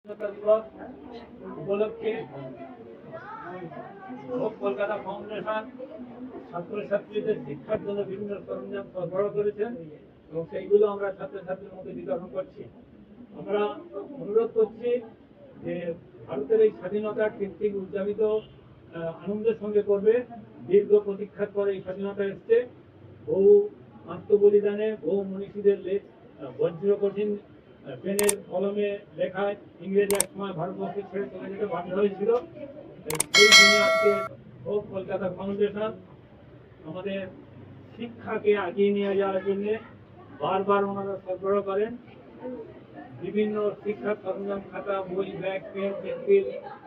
দিবস উপলক্ষে কলকাতা ফাউন্ডেশন ছাত্রছাত্রীদের শিক্ষার জন্য বিভিন্ন সরঞ্জাম সরবরাহ করেছেন এবং সেইগুলো আমরা ছাত্রছাত্রীর মধ্যে বিতরণ করছি। আমরা অনুরোধ করছি যে ভারতের এই স্বাধীনতার কৃত্রিম উদযাপিত আনন্দের সঙ্গে করবে। দীর্ঘ প্রতীক্ষার পরে এই স্বাধীনতা এসছে। বহু আত্মবলিদানে বহু মনীষীদের বজ্র কঠিন পেনের কলমে লেখায় ইংরেজ এক সময় ভারতবর্ষে ছেড়ে চলে যেতে বাধ্য হয়েছিল। সেই দিনে আজকে কলকাতা ফাউন্ডেশন আমাদের শিক্ষাকে এগিয়ে নিয়ে যাওয়ার জন্য বারবার ওনারা সরবরাহ করেন বিভিন্ন শিক্ষা সরঞ্জাম, খাতা, বই, ব্যাগ, পেন, পেন্সিল,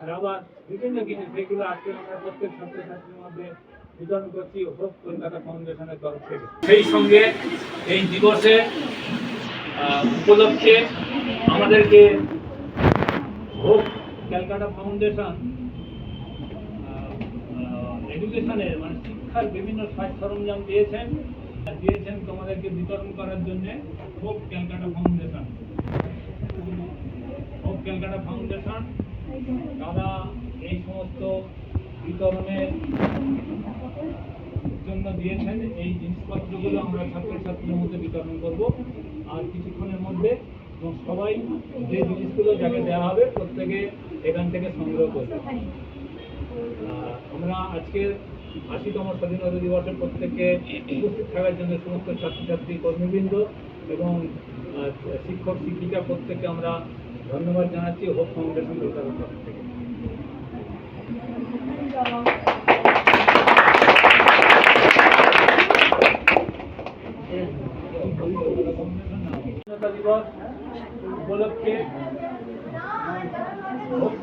রাবার, বিভিন্ন কিছু। সেগুলো আজকে আমরা প্রত্যেক ছাত্রছাত্রীর মধ্যে বিতরণ করছি কলকাতা ফাউন্ডেশনের তরফ থেকে। সেই সঙ্গে এই দিবসে উপলক্ষে আমাদেরকে ক্যালকাটা ফাউন্ডেশন এডুকেশনের মানে শিক্ষার বিভিন্ন সাজ সরঞ্জাম দিয়েছেন তোমাদেরকে বিতরণ করার জন্য। ক্যালকাটা ফাউন্ডেশন তারা এই সমস্ত বিতরণের জন্য দিয়েছেন। এই জিনিসপত্রগুলো আমরা ছাত্রছাত্রীদের মধ্যে বিতরণ করব আর কিছুক্ষণের মধ্যে, এবং সবাই যে জিনিসগুলো যাকে দেওয়া হবে প্রত্যেকে এখান থেকে সংগ্রহ করবে। আমরা আজকের ৮০তম স্বাধীনতা দিবসে প্রত্যেককে উপস্থিত থাকার জন্য সমস্ত ছাত্রছাত্রী, কর্মীবৃন্দ এবং শিক্ষক শিক্ষিকা প্রত্যেককে আমরা ধন্যবাদ জানাচ্ছি হোপ ফাউন্ডেশন কলকাতার তরফ থেকে। দিবস উপলক্ষে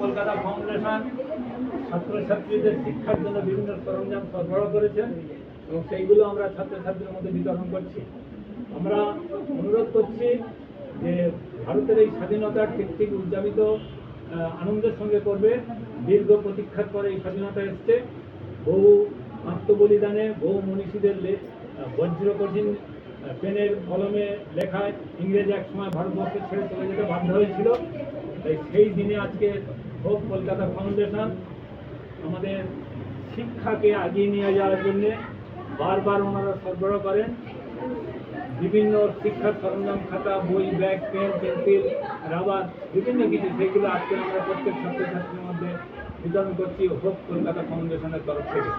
কলকাতা ফাউন্ডেশন ছাত্রছাত্রীদের শিক্ষার জন্য বিভিন্ন সরঞ্জাম সরবরাহ করেছেন এবং সেইগুলো আমরা ছাত্রছাত্রীর মধ্যে বিতরণ করছি। আমরা অনুরোধ করছি যে ভারতের এই স্বাধীনতার কৃত্রিম উদযাপিত আনন্দের সঙ্গে করবে। দীর্ঘ প্রতীক্ষার পরে এই স্বাধীনতা এসছে। বহু আত্মবলিদানে বহু মনীষীদের বজ্র কঠিন পেনের কলমে লেখায় ইংরেজ এক সময় ভারতবর্ষে ছেড়ে চলে যেতে বাধ্য হয়েছিল। সেই দিনে আজকে কলকাতা ফাউন্ডেশন আমাদের শিক্ষাকে এগিয়ে নিয়ে যাওয়ার জন্য বারবার ওনারা সরবরাহ করেন বিভিন্ন শিক্ষার সরঞ্জাম, খাতা, বই, ব্যাগ, পেন, পেন্সিল, রাবার, বিভিন্ন কিছু। সেগুলো আজকে আমরা প্রত্যেক ছাত্রছাত্রীর মধ্যে বিতরণ করছি কলকাতা ফাউন্ডেশনের তরফ থেকে।